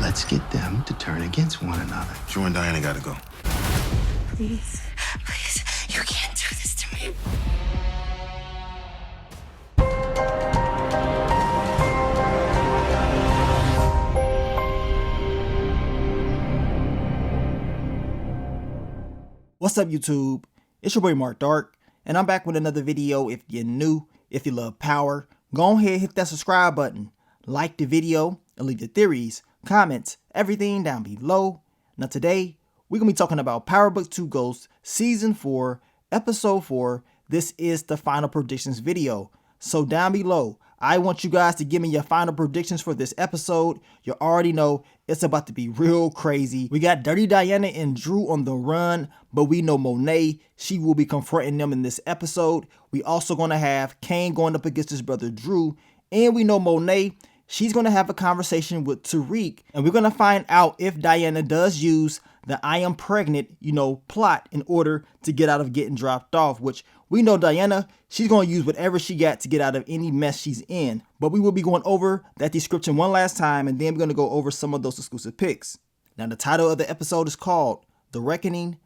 Let's get them to turn against one another. Drew and Diana gotta go. Please, you can't do this to me. What's up, YouTube? It's your boy Mark Dark, and I'm back with another video. If you're new, if you love power, go ahead and hit that subscribe button, like the video, and leave your theories, comments, everything down below. Now today, we're going to be talking about Power Book 2 Ghosts Season 4, Episode 4. This is the final predictions video. So down below, I want you guys to give me your final predictions for this episode. You already know it's about to be real crazy. We got Dirty Diana and Drew on the run, but we know Monet, she will be confronting them in this episode. We also going to have Kane going up against his brother Drew, and we know Monet, she's going to have a conversation with Tariq, and we're going to find out if Diana does use the I am pregnant, plot in order to get out of getting dropped off, which we know Diana, she's going to use whatever she got to get out of any mess she's in. But we will be going over that description one last time, and then we're going to go over some of those exclusive picks. Now, the title of the episode is called The Reckoning,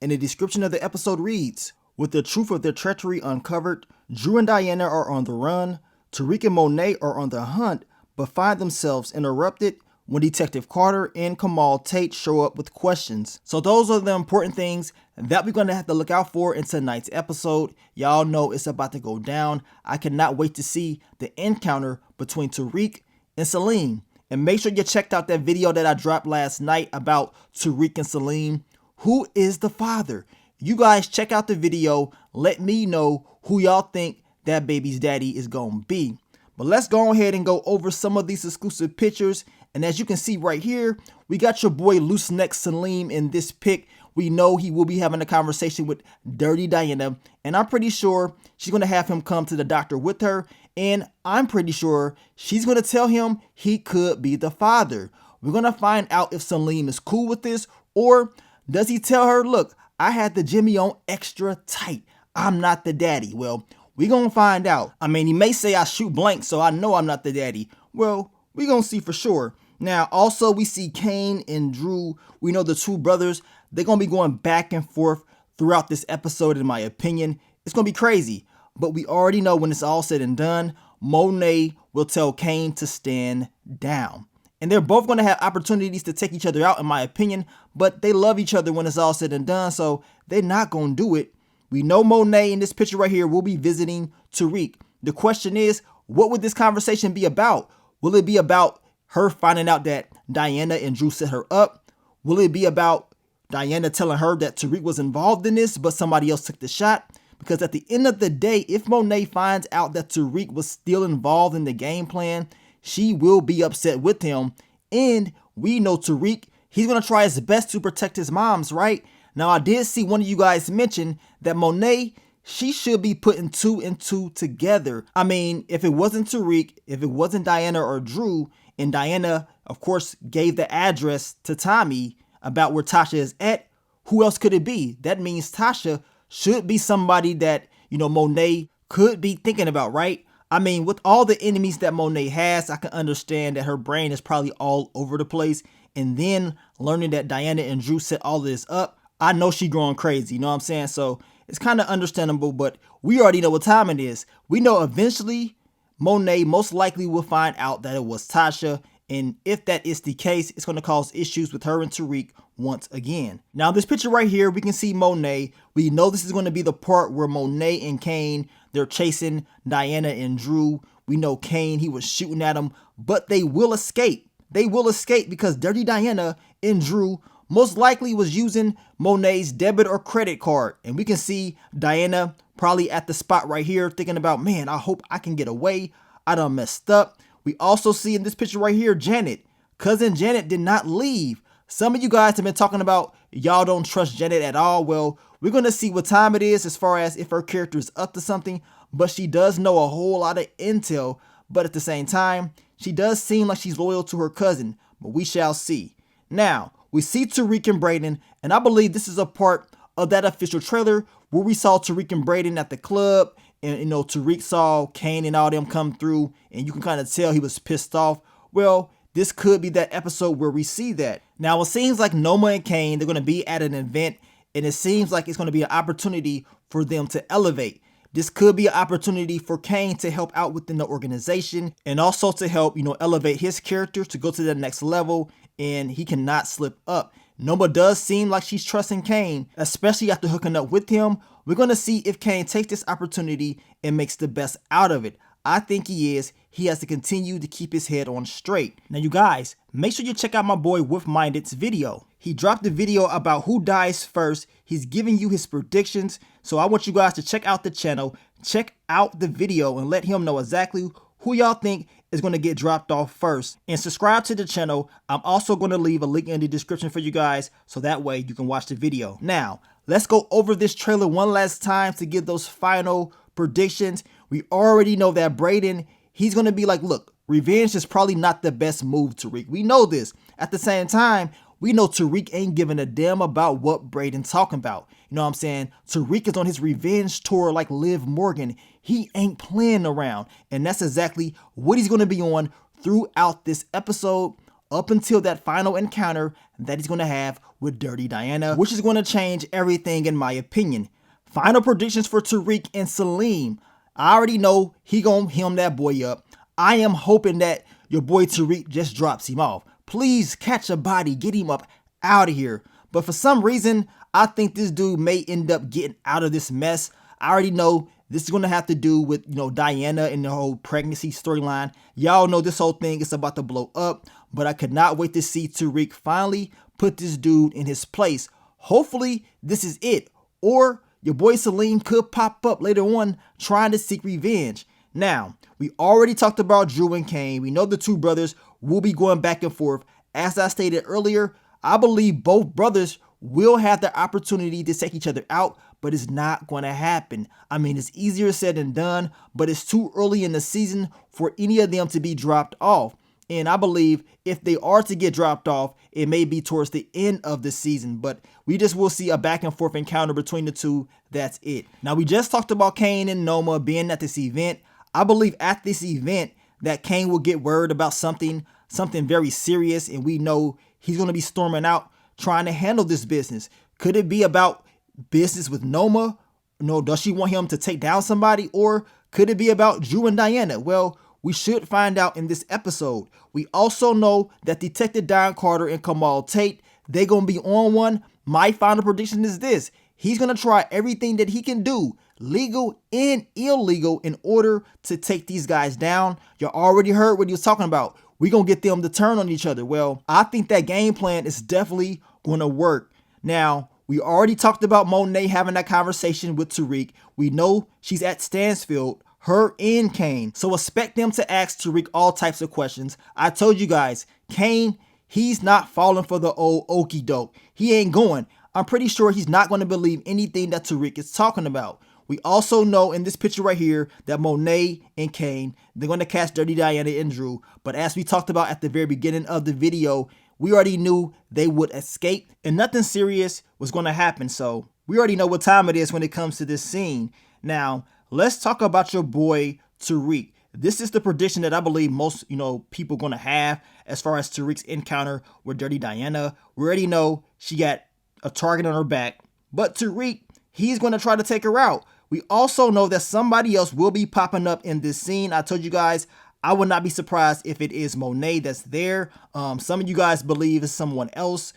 and the description of the episode reads, with the truth of their treachery uncovered, Drew and Diana are on the run. Tariq and Monet are on the hunt, but find themselves interrupted when Detective Carter and Kamal Tate show up with questions. So those are the important things that we're going to have to look out for in tonight's episode. Y'all know it's about to go down. I cannot wait to see the encounter between Tariq and Salim. And make sure you checked out that video that I dropped last night about Tariq and Salim. Who is the father? You guys check out the video. Let me know who y'all think that baby's daddy is going to be. But let's go ahead and go over some of these exclusive pictures. And as you can see right here, we got your boy Loose Neck Salim in this pic. We know he will be having a conversation with Dirty Diana, and I'm pretty sure she's going to have him come to the doctor with her, and I'm pretty sure she's going to tell him he could be the father. We're going to find out if Salim is cool with this, or does he tell her, look, I had the Jimmy on extra tight. I'm not the daddy. Well, we're going to find out. I mean, he may say I shoot blank, so I know I'm not the daddy. Well, we're going to see for sure. Now, also, we see Kane and Drew. We know the two brothers. They're going to be going back and forth throughout this episode, in my opinion. It's going to be crazy. But we already know when it's all said and done, Monet will tell Kane to stand down. And they're both going to have opportunities to take each other out, in my opinion. But they love each other when it's all said and done, so they're not going to do it. We know Monet in this picture right here will be visiting Tariq. The question is, what would this conversation be about? Will it be about her finding out that Diana and Drew set her up? Will it be about Diana telling her that Tariq was involved in this, but somebody else took the shot? Because at the end of the day, if Monet finds out that Tariq was still involved in the game plan, she will be upset with him. And we know Tariq, he's going to try his best to protect his moms, right? Now, I did see one of you guys mention that Monet, she should be putting 2 and 2 together. I mean, if it wasn't Tariq, if it wasn't Diana or Drew, and Diana, of course, gave the address to Tommy about where Tasha is at, who else could it be? That means Tasha should be somebody that, Monet could be thinking about, right? I mean, with all the enemies that Monet has, I can understand that her brain is probably all over the place. And then learning that Diana and Drew set all this up, I know she growing crazy, you know what I'm saying? So it's kind of understandable, but we already know what time it is. We know eventually Monet most likely will find out that it was Tasha, and if that is the case, it's going to cause issues with her and Tariq once again. Now, this picture right here, we can see Monet. We know this is going to be the part where Monet and Kane, they're chasing Diana and Drew. We know Kane, he was shooting at them, but they will escape. They will escape because Dirty Diana and Drew most likely was using Monet's debit or credit card. And we can see Diana probably at the spot right here thinking about, man, I hope I can get away. I done messed up. We also see in this picture right here, Janet. Cousin Janet did not leave. Some of you guys have been talking about y'all don't trust Janet at all. Well, we're going to see what time it is as far as if her character is up to something. But she does know a whole lot of intel. But at the same time, she does seem like she's loyal to her cousin. But we shall see. Now, we see Tariq and Brayden, and I believe this is a part of that official trailer where we saw Tariq and Brayden at the club, and Tariq saw Kane and all them come through, and you can kind of tell he was pissed off. Well, this could be that episode where we see that. Now, it seems like Noma and Kane, they're going to be at an event, and it seems like it's going to be an opportunity for them to elevate. This could be an opportunity for Kane to help out within the organization and also to help, elevate his character to go to the next level, and he cannot slip up. Noma does seem like she's trusting Kane, especially after hooking up with him. We're going to see if Kane takes this opportunity and makes the best out of it. I think he is. He has to continue to keep his head on straight. Now, you guys, make sure you check out my boy With Minded's video. He dropped a video about who dies first. He's giving you his predictions. So I want you guys to check out the channel, check out the video, and let him know exactly who y'all think is going to get dropped off first. And subscribe to the channel. I'm also going to leave a link in the description for you guys, so that way you can watch the video. Now, let's go over this trailer one last time to give those final predictions. We already know that Brayden, he's going to be like, look, revenge is probably not the best move, Tariq. We know this. At the same time, we know Tariq ain't giving a damn about what Brayden's talking about. You know what I'm saying? Tariq is on his revenge tour like Liv Morgan. He ain't playing around. And that's exactly what he's going to be on throughout this episode up until that final encounter that he's going to have with Dirty Diana, which is going to change everything in my opinion. Final predictions for Tariq and Salim. I already know he gonna hem that boy up. I am hoping that your boy Tariq just drops him off. Please catch a body, get him up out of here. But for some reason, I think this dude may end up getting out of this mess. I already know this is going to have to do with, Diana and the whole pregnancy storyline. Y'all know this whole thing is about to blow up, but I could not wait to see Tariq finally put this dude in his place. Hopefully, this is it. Or your boy Salim could pop up later on trying to seek revenge. Now, we already talked about Drew and Kane. We know the two brothers will be going back and forth. As I stated earlier, I believe both brothers will have the opportunity to take each other out, but it's not going to happen. I mean, it's easier said than done, but it's too early in the season for any of them to be dropped off. And I believe if they are to get dropped off, it may be towards the end of the season, but we just will see a back and forth encounter between the two. That's it. Now, we just talked about Kane and Noma being at this event. I believe at this event that Kane will get word about something very serious, and we know he's going to be storming out trying to handle this business. Could it be about business with Noma? No, does she want him to take down somebody? Or could it be about Drew and Diana? Well, we should find out in this episode. We also know that Detective Don Carter and Kamal Tate, they're going to be on one. My final prediction is this. He's going to try everything that he can do, legal and illegal, in order to take these guys down. You already heard what he was talking about. We're going to get them to turn on each other. Well, I think that game plan is definitely going to work. Now, we already talked about Monet having that conversation with Tariq. We know she's at Stansfield, her and Kane. So expect them to ask Tariq all types of questions. I told you guys, Kane, he's not falling for the old okie doke. He ain't going. I'm pretty sure he's not going to believe anything that Tariq is talking about. We also know in this picture right here that Monet and Kane, they're going to catch Dirty Diana and Drew. But as we talked about at the very beginning of the video, we already knew they would escape and nothing serious was going to happen. So we already know what time it is when it comes to this scene. Now, let's talk about your boy Tariq. This is the prediction that I believe most, people going to have as far as Tariq's encounter with Dirty Diana. We already know she got a target on her back, but Tariq, he's going to try to take her out. We also know that somebody else will be popping up in this scene. I told you guys, I would not be surprised if it is Monet that's there. Some of you guys believe it's someone else,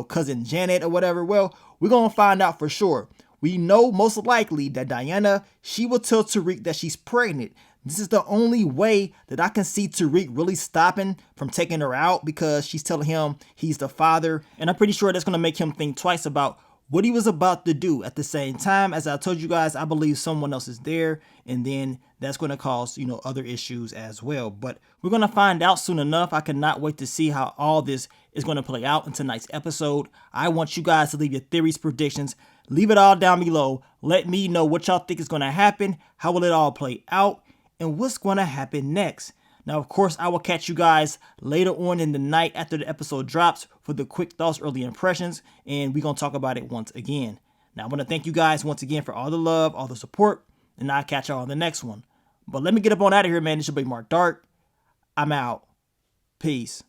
cousin Janet or whatever. Well, we're going to find out for sure. We know most likely that Diana, she will tell Tariq that she's pregnant. This is the only way that I can see Tariq really stopping from taking her out, because she's telling him he's the father. And I'm pretty sure that's going to make him think twice about what he was about to do. At the same time, as I told you guys, I believe someone else is there, and then that's going to cause, other issues as well. But we're going to find out soon enough. I cannot wait to see how all this is going to play out in tonight's episode. I want you guys to leave your theories, predictions. Leave it all down below. Let me know what y'all think is going to happen. How will it all play out? And what's going to happen next? Now, of course, I will catch you guys later on in the night after the episode drops for the quick thoughts, early impressions, and we're going to talk about it once again. Now, I want to thank you guys once again for all the love, all the support, and I'll catch y'all on the next one. But let me get up on out of here, man. This your boy Mark Dark. I'm out. Peace.